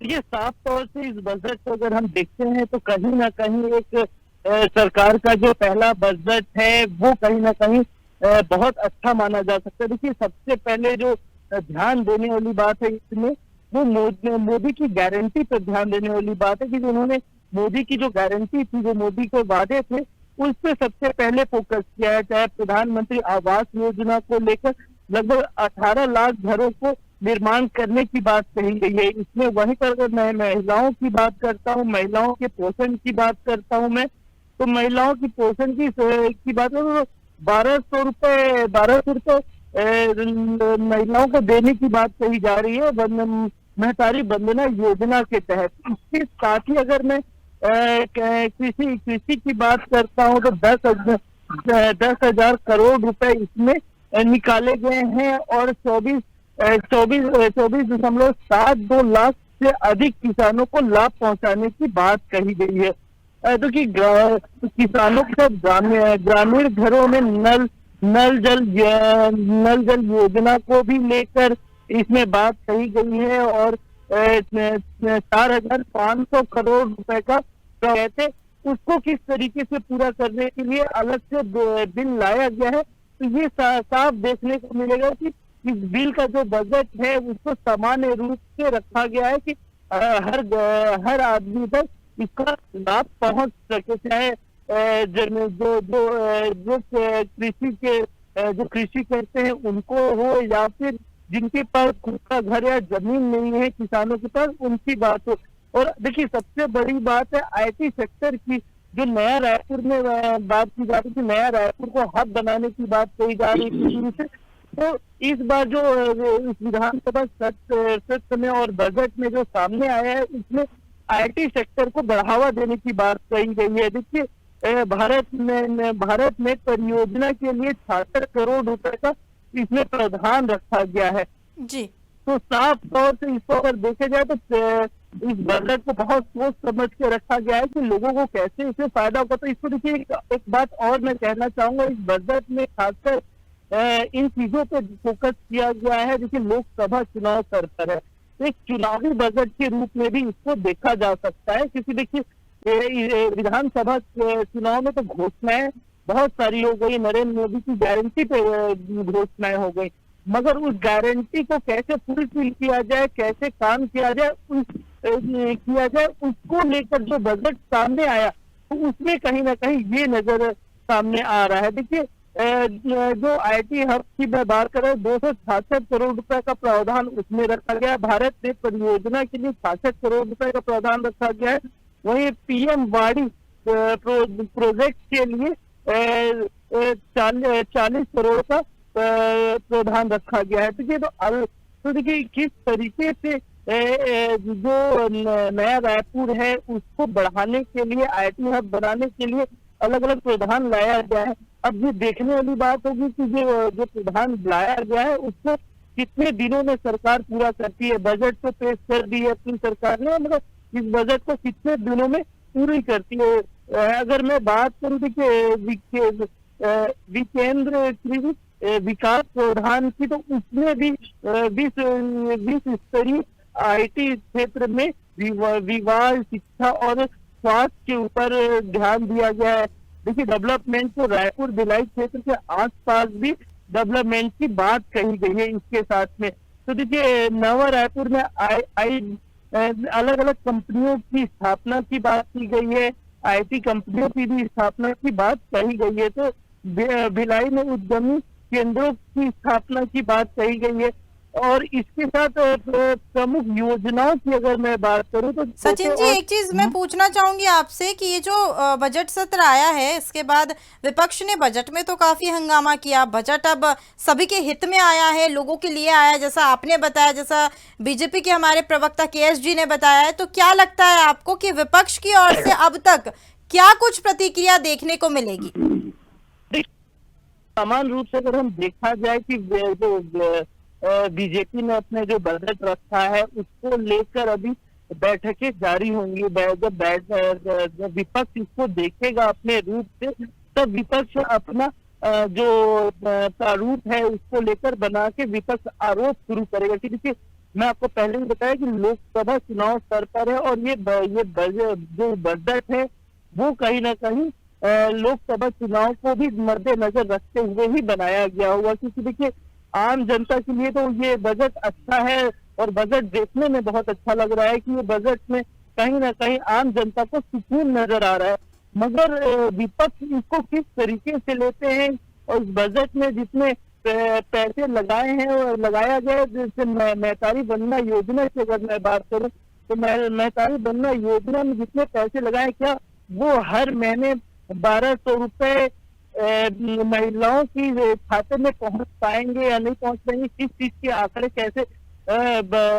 ये साफ तौर से इस बजट को अगर हम देखते हैं तो कहीं ना कहीं एक सरकार का जो पहला बजट है वो कहीं ना कहीं बहुत अच्छा माना जा सकता है। देखिए, सबसे पहले जो ध्यान देने वाली बात है इसमें, वो मोदी की गारंटी पर ध्यान देने वाली बात है कि उन्होंने मोदी की जो गारंटी थी, जो मोदी के वादे थे, उस पर सबसे पहले फोकस किया है। चाहे प्रधानमंत्री आवास योजना को लेकर लगभग 18 लाख घरों को निर्माण करने की बात कही गई है इसमें। वहीं पर अगर मैं महिलाओं की बात करता हूँ, महिलाओं के पोषण की बात करता हूँ मैं, तो महिलाओं की पोषण की बात करूँ तो 1200 रुपए महिलाओं को देने की बात कही जा रही है महतारी वंदना योजना के तहत। इसके साथ ही अगर मैं कृषि की बात करता हूँ तो 10,000 करोड़ रुपए इसमें निकाले गए हैं और 24.72 लाख से अधिक किसानों को लाभ पहुंचाने की बात कही गई है। तो कि किसानों के ग्रामीण घरों में नल जल योजना को भी लेकर इसमें बात कही गई है और 4,500 करोड़ रुपए का कहते उसको किस तरीके से पूरा करने के लिए अलग से बिल लाया गया है। तो ये साफ देखने को मिलेगा कि इस बिल का जो बजट है उसको सामान्य रूप से रखा गया है कि हर आदमी तक इसका लाभ पहुंच सके, चाहे जो कृषि करते हैं उनको हो या फिर जिनके पास खुद का घर या जमीन नहीं है किसानों के पास, उनकी बात हो। और देखिए, सबसे बड़ी बात है IT सेक्टर की, जो नया रायपुर में बात की जा रही थी, नया रायपुर को हब बनाने की बात कही जा रही थी शुरू से। तो इस बार जो इस विधानसभा सत्र में और बजट में जो सामने आया है उसमें IT सेक्टर को बढ़ावा देने की बात कही गई है। देखिए, भारत में परियोजना के लिए 66 करोड़ रुपए का इसमें प्रावधान रखा गया है जी। तो साफ तौर से इसको अगर देखे जाए तो इस बजट को बहुत सोच समझ के रखा गया है कि लोगों को कैसे इससे फायदा होगा। तो इसको देखिए, एक बात और मैं कहना चाहूंगा, इस बजट में खासकर इन चीजों पे फोकस किया गया है। देखिए, लोकसभा चुनाव सर पर है, तो एक चुनावी बजट के रूप में भी इसको देखा जा सकता है, क्योंकि देखिए विधानसभा चुनाव में तो घोषणाएं बहुत सारी हो गई, नरेंद्र मोदी की गारंटी पे घोषणाएं हो गई, मगर उस गारंटी को कैसे फुलफिल किया जाए, कैसे काम किया जाए, उसको लेकर जो बजट सामने आया, तो उसमें कहीं ना कहीं ये नजर सामने आ रहा है। देखिए, जो आईटी हब की मैं बात कर रहा हूँ, 266 करोड़ रुपए का प्रावधान उसमें रखा गया है। भारत नेट परियोजना के लिए 66 करोड़ रुपए का प्रावधान रखा गया है। वहीं पीएम वाड़ी प्रोजेक्ट के लिए 40 करोड़ का प्रावधान रखा गया है। तो देखिए किस तरीके से जो नया रायपुर है उसको बढ़ाने के लिए, आईटी हब बनाने के लिए अलग अलग प्रावधान लाया गया है। अब ये देखने वाली बात होगी कि जो प्रावधान लाया गया है उसको कितने दिनों में सरकार पूरा करती है। बजट तो पेश कर दी है अपनी सरकार ने, मतलब इस बजट को कितने दिनों में पूरी करती है। अगर मैं बात करूं, देखिए विकेंद्रीकृत विकास प्रावधान की, तो उसमें भी 20 स्तरीय आईटी क्षेत्र में विवाद, शिक्षा और स्वास्थ्य के ऊपर ध्यान दिया गया है। देखिए, डेवलपमेंट को रायपुर भिलाई क्षेत्र के आसपास भी डेवलपमेंट की बात कही गई है इसके साथ में। तो देखिए, नवा रायपुर में अलग अलग कंपनियों की स्थापना की बात की गई है, आईटी कंपनियों की भी स्थापना की बात कही गई है। तो भिलाई में उद्यमी केंद्रों की स्थापना की बात कही गई है। और इसके साथ प्रमुख योजनाओं की अगर मैं बात करूं तो सचिन जी, एक चीज मैं पूछना चाहूंगी आपसे कि ये जो बजट सत्र आया है, इसके बाद विपक्ष ने बजट में तो काफी हंगामा किया। बजट अब सभी के हित में आया है, लोगों के लिए आया है, जैसा आपने बताया, जैसा बीजेपी के हमारे प्रवक्ता केएस जी ने बताया है। तो क्या लगता है आपको कि विपक्ष की ओर से अब तक क्या कुछ प्रतिक्रिया देखने को मिलेगी? समान रूप से अगर हम देखा जाए कि जो बीजेपी ने अपने जो बजट रखा है उसको लेकर अभी बैठकें जारी होंगी। जब विपक्ष इसको देखेगा अपने रूप से, तब विपक्ष अपना जो प्रारूप है उसको लेकर बना के विपक्ष आरोप शुरू करेगा। कि देखिए, मैं आपको पहले ही बताया कि लोकसभा चुनाव सर पर है और ये जो बजट है वो कहीं ना कहीं लोकसभा चुनाव को भी मद्देनजर रखते हुए ही बनाया गया होगा। क्योंकि देखिए, आम जनता के लिए तो ये बजट अच्छा है और बजट देखने में बहुत अच्छा लग रहा है कि ये बजट में कहीं ना कहीं आम जनता को सुकून नजर आ रहा है। मगर विपक्ष इसको किस तरीके से लेते हैं और इस बजट में जितने पैसे लगाए हैं और लगाया गया, जैसे मैतारी बन्ना योजना की अगर मैं बात करूं तो मैतारी बन्ना योजना में जितने पैसे लगाए, क्या वो हर महीने 1200 रुपए महिलाओं की खाते में पहुंच पाएंगे या नहीं पहुंच पाएंगे, किस चीज के आंकड़े कैसे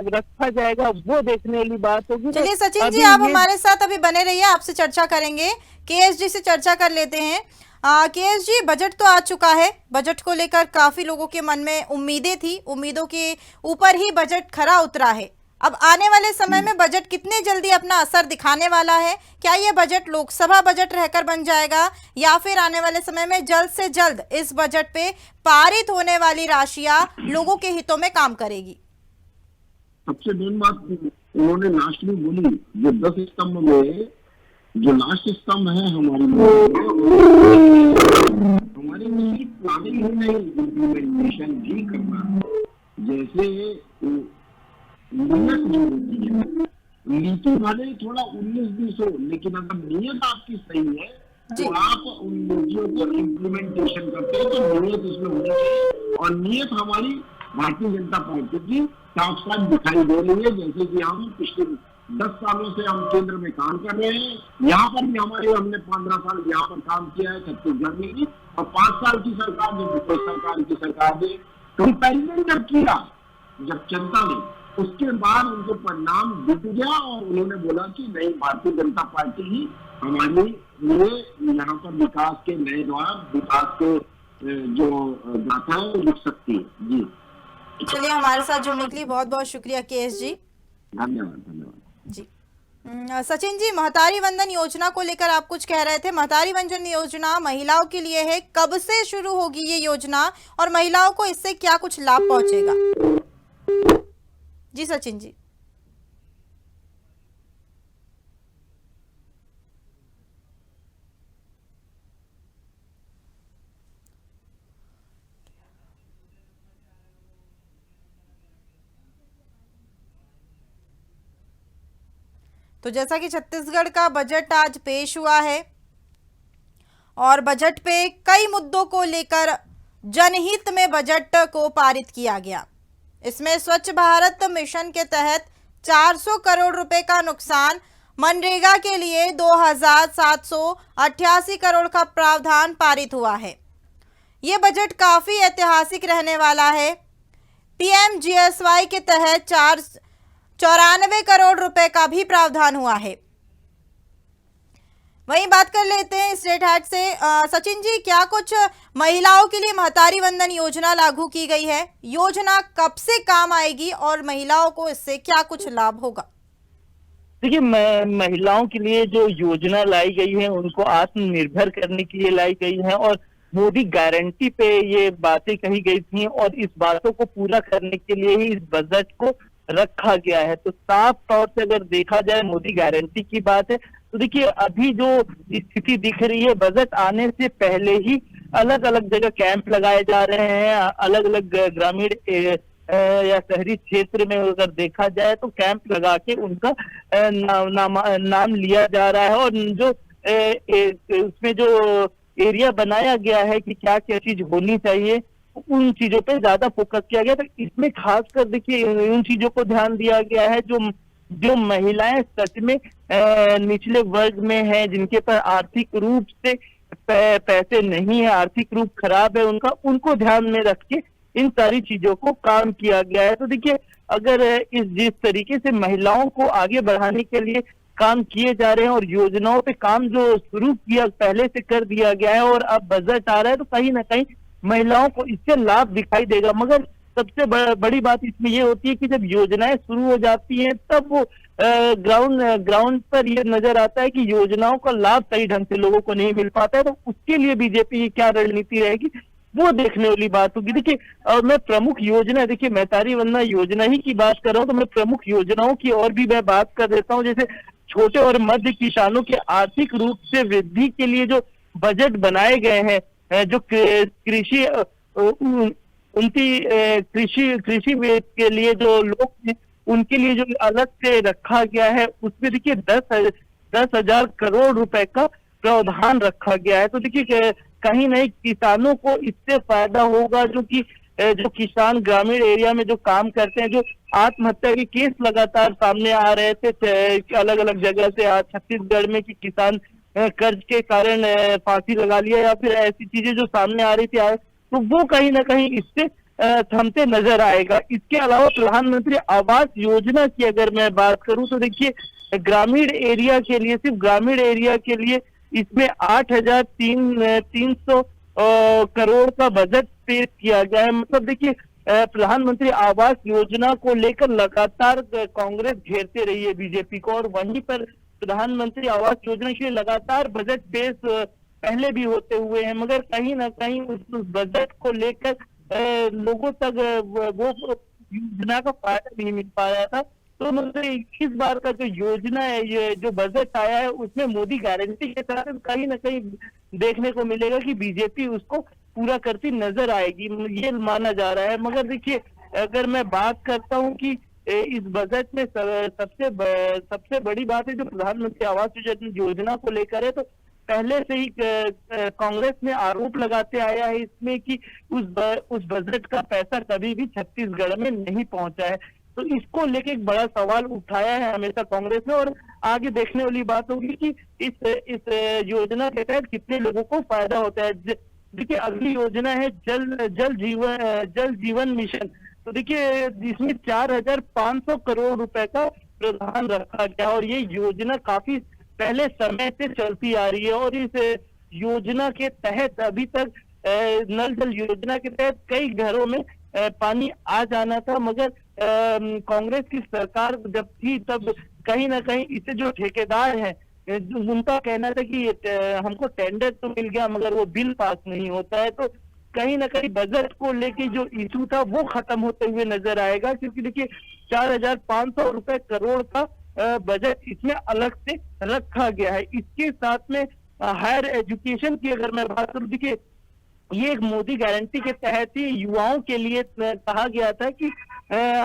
रखा जाएगा, वो देखने वाली बात होगी। चलिए सचिन जी, आप हमारे साथ अभी बने रहिए, आपसे चर्चा करेंगे। केएस जी से चर्चा कर लेते हैं। केएस जी, बजट तो आ चुका है, बजट को लेकर काफी लोगों के मन में उम्मीदें थी, उम्मीदों के ऊपर ही बजट खरा उतरा है। अब आने वाले समय में बजट कितने जल्दी अपना असर दिखाने वाला है? क्या ये बजट लोकसभा बजट रहकर बन जाएगा या फिर आने वाले समय में जल्द से जल्द इस बजट पे पारित होने वाली राशियां लोगों के हितों में काम करेगी? सबसे मेन बात उन्होंने लास्ट में बोली, जो 10 स्तंभ में जो लास्ट स्तंभ है हमारी प्लानिंग ही नहीं, इम्प्लीमेंटेशन भी करना। जैसे नियत जो होती है, नीति भले थोड़ा 19-20 हो, लेकिन अगर नियत आपकी सही है तो आप उन नीतियों को इम्प्लीमेंटेशन करते हैं, तो नियत इसमें होनी चाहिए। और नियत हमारी भारतीय जनता पार्टी की साफ साफ दिखाई दे रही है। जैसे कि हम पिछले 10 सालों से हम केंद्र में काम कर रहे हैं, यहाँ पर भी हमने 15 साल यहाँ पर काम किया है छत्तीसगढ़ में भी, और 5 साल की सरकार ने, सरकार की सरकार ने कंपैरिजन जब किया, जब जनता ने, उसके बाद उनको परिणाम दिख गया और उन्होंने बोला कि नहीं, भारतीय जनता पार्टी ही हमारे लिए यहाँ पर विकास के नए द्वार, विकास के जो गाथा है लिख सकती है। जी चलिए, हमारे साथ जुड़ने के लिए बहुत बहुत शुक्रिया केएस जी। धन्यवाद। जी। सचिन जी, महतारी वंदन योजना को लेकर आप कुछ कह रहे थे। महतारी वंदन योजना महिलाओं के लिए है, कब से शुरू होगी ये योजना और महिलाओं को इससे क्या कुछ लाभ पहुंचेगा? जी सचिन जी। तो जैसा कि छत्तीसगढ़ का बजट आज पेश हुआ है और बजट पे कई मुद्दों को लेकर जनहित में बजट को पारित किया गया। इसमें स्वच्छ भारत मिशन के तहत 400 करोड़ रुपए का नुकसान, मनरेगा के लिए 2788 करोड़ का प्रावधान पारित हुआ है। ये बजट काफी ऐतिहासिक रहने वाला है। पीएमजीएसवाई के तहत 94 करोड़ रुपए का भी प्रावधान हुआ है। वहीं बात कर लेते हैं स्टेट हाट से। सचिन जी, क्या कुछ महिलाओं के लिए महतारी वंदन योजना लागू की गई है? योजना कब से काम आएगी और महिलाओं को इससे क्या कुछ लाभ होगा? देखिए, महिलाओं के लिए जो योजना लाई गई है उनको आत्मनिर्भर करने के लिए लाई गई है और मोदी गारंटी पे ये बातें कही गई थी और इस बातों को पूरा करने के लिए ही इस बजट को रखा गया है। तो साफ तौर से अगर देखा जाए मोदी गारंटी की बात है, तो देखिए अभी जो स्थिति दिख रही है, बजट आने से पहले ही अलग अलग जगह कैंप लगाए जा रहे हैं। अलग अलग ग्रामीण या शहरी क्षेत्र में अगर देखा जाए तो कैंप लगा के उनका नाम लिया जा रहा है और जो उसमें जो एरिया बनाया गया है कि क्या क्या चीज होनी चाहिए, उन चीजों पे ज्यादा फोकस किया गया। तो इसमें खासकर देखिए उन चीजों को ध्यान दिया गया है जो महिलाएं सच में निचले वर्ग में हैं, जिनके पास आर्थिक रूप से पैसे नहीं है, आर्थिक रूप खराब है उनका, उनको ध्यान में रख के इन सारी चीजों को काम किया गया है। तो देखिए अगर जिस तरीके से महिलाओं को आगे बढ़ाने के लिए काम किए जा रहे हैं और योजनाओं पे काम जो शुरू किया पहले से कर दिया गया है और अब बजट आ रहा है, तो कहीं ना कहीं महिलाओं को इससे लाभ दिखाई देगा। मगर सबसे बड़ी बात इसमें ये होती है कि जब योजनाएं शुरू हो जाती हैं तब वो ग्राउंड पर ये नजर आता है कि योजनाओं का लाभ सही ढंग से लोगों को नहीं मिल पाता है। तो उसके लिए बीजेपी की क्या रणनीति रहेगी, वो देखने वाली बात होगी। देखिए मैं प्रमुख योजना, देखिए महतारी वंदना योजना ही की बात कर रहा हूँ, तो मैं प्रमुख योजनाओं की और भी मैं बात कर देता हूँ। जैसे छोटे और मध्य किसानों के आर्थिक रूप से वृद्धि के लिए जो बजट बनाए गए हैं, जो कृषि कृषि के लिए जो लोग हैं उनके लिए जो अलग से रखा गया है, उसमें देखिए 10,000 करोड़ रुपए का प्रावधान रखा गया है। तो देखिए कहीं नहीं किसानों को इससे फायदा होगा, जो किसान ग्रामीण एरिया में जो काम करते हैं, जो आत्महत्या के केस लगातार सामने आ रहे थे अलग अलग जगह से, आज छत्तीसगढ़ में कि किसान कर्ज के कारण फांसी लगा लिया या फिर ऐसी चीजें जो सामने आ रही थी, तो वो कहीं ना कहीं इससे थमते नजर आएगा। इसके अलावा प्रधानमंत्री आवास योजना की अगर मैं बात करूं तो देखिए ग्रामीण एरिया के लिए, सिर्फ ग्रामीण एरिया के लिए इसमें 8,300 करोड़ का बजट पेश किया गया है। मतलब देखिए प्रधानमंत्री आवास योजना को लेकर लगातार कांग्रेस घेरते रही है बीजेपी को, और वहीं पर प्रधानमंत्री आवास योजना के लिए लगातार बजट पेश पहले भी होते हुए हैं, मगर कहीं ना कहीं उस बजट को लेकर लोगों तक वो योजना का फायदा नहीं मिल पाया था। तो मतलब इस बार का जो योजना है, ये जो बजट आया है, उसमें मोदी गारंटी के साथ कहीं ना कहीं देखने को मिलेगा कि बीजेपी उसको पूरा करती नजर आएगी, ये माना जा रहा है। मगर देखिए अगर मैं बात करता हूँ कि इस बजट में सबसे बड़ी बात है जो प्रधानमंत्री आवास योजना को लेकर है, तो पहले से ही कांग्रेस ने आरोप लगाते आया है इसमें कि उस बजट का पैसा कभी भी छत्तीसगढ़ में नहीं पहुंचा है। तो इसको लेके एक बड़ा सवाल उठाया है हमेशा कांग्रेस ने, और आगे देखने वाली बात होगी कि इस योजना के तहत कितने लोगों को फायदा होता है। देखिए अगली योजना है जल जीवन मिशन। तो देखिए इसमें 4,500 करोड़ रुपए का प्रावधान रखा गया और ये योजना काफी पहले समय से चलती आ रही है, और इस योजना के तहत अभी तक नल जल योजना के तहत कई घरों में पानी आ जाना था, मगर कांग्रेस की सरकार जब थी तब कहीं ना कहीं इससे जो ठेकेदार है उनका कहना था कि हमको टेंडर तो मिल गया मगर वो बिल पास नहीं होता है, तो कहीं ना कहीं बजट को लेके जो इशू था वो खत्म होते हुए नजर आएगा, क्योंकि देखिए 4,500 रुपए करोड़ का बजट इसमें अलग से रखा गया है। इसके साथ में हायर एजुकेशन की अगर मैं बात करूं, देखिए ये एक मोदी गारंटी के तहत ही युवाओं के लिए कहा गया था कि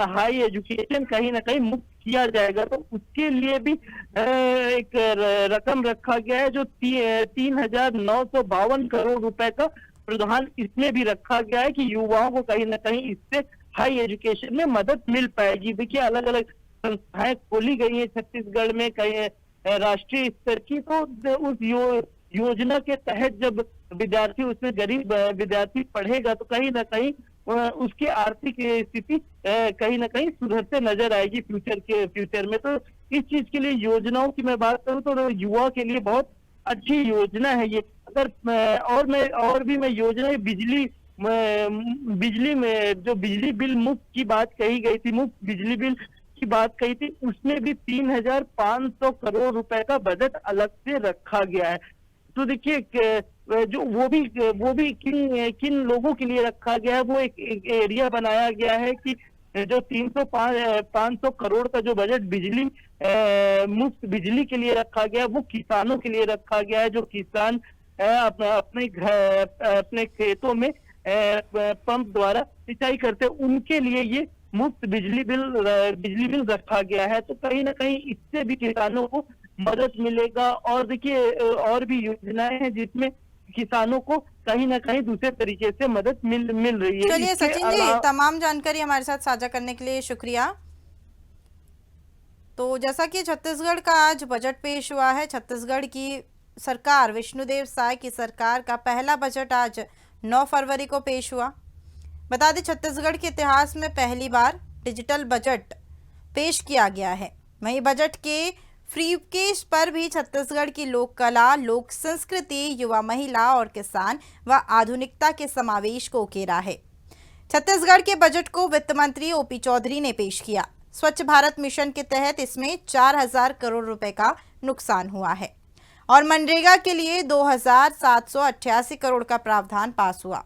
हाई एजुकेशन कहीं ना कहीं मुफ्त किया जाएगा, तो उसके लिए भी एक रकम रखा गया है जो 3,952 करोड़ रुपए का प्रावधान इसमें भी रखा गया है कि युवाओं को कहीं ना कहीं इससे हाई एजुकेशन में मदद मिल पाएगी। देखिए अलग अलग संस्थाएं खोली गई है छत्तीसगढ़ में, कहीं राष्ट्रीय स्तर की, तो उस योजना के तहत जब विद्यार्थी उसमें गरीब विद्यार्थी पढ़ेगा तो कहीं ना कहीं उसकी आर्थिक स्थिति कहीं ना कहीं सुधरते नजर आएगी फ्यूचर में। तो इस चीज के लिए योजनाओं की मैं बात करूं तो युवा के लिए बहुत अच्छी योजना है ये। अगर और भी मैं योजना बिजली में जो बिजली बिल मुफ्त की बात कही गई थी, मुफ्त बिजली बिल की बात कही थी, उसमें भी 3,500 करोड़ रुपए का बजट अलग से रखा गया है। तो देखिए जो वो भी किन लोगों के लिए रखा गया है, वो एक एरिया बनाया गया है कि जो 500 करोड़ का जो बजट मुफ्त बिजली के लिए रखा गया है वो किसानों के लिए रखा गया है। जो किसान अपने खेतों में पंप द्वारा सिंचाई करते हैं उनके लिए ये मुफ्त बिजली बिल रखा गया है। तो कहीं ना कहीं इससे भी किसानों को मदद मिलेगा। और देखिए और भी योजनाएं हैं जिसमें किसानों को कहीं ना कहीं दूसरे तरीके से मदद मिल रही है। चलिए सचिन जी, तमाम जानकारी हमारे साथ साझा करने के लिए शुक्रिया। तो जैसा कि छत्तीसगढ़ का आज बजट पेश हुआ है, छत्तीसगढ़ की सरकार, विष्णुदेव साय की सरकार का पहला बजट आज 9 फरवरी को पेश हुआ। बता दें छत्तीसगढ़ के इतिहास में पहली बार डिजिटल बजट पेश किया गया है। वहीं बजट के फ्रीकेस पर भी छत्तीसगढ़ की लोक कला, लोक संस्कृति, युवा, महिला और किसान व आधुनिकता के समावेश को उकेरा है। छत्तीसगढ़ के बजट को वित्त मंत्री ओपी चौधरी ने पेश किया। स्वच्छ भारत मिशन के तहत इसमें 4,000 करोड़ रुपए का नुकसान हुआ है और मनरेगा के लिए 2,788 करोड़ का प्रावधान पास हुआ।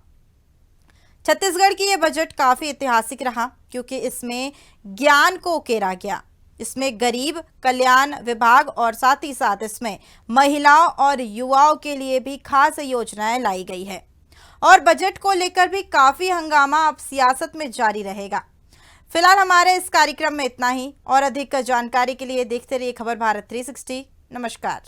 छत्तीसगढ़ की यह बजट काफी ऐतिहासिक रहा क्योंकि इसमें ज्ञान को उकेरा गया। इसमें गरीब कल्याण विभाग और साथ ही साथ इसमें महिलाओं और युवाओं के लिए भी खास योजनाएं लाई गई है। और बजट को लेकर भी काफी हंगामा अब सियासत में जारी रहेगा। फिलहाल हमारे इस कार्यक्रम में इतना ही और अधिक जानकारी के लिए देखते रहिए खबर भारत 360। नमस्कार।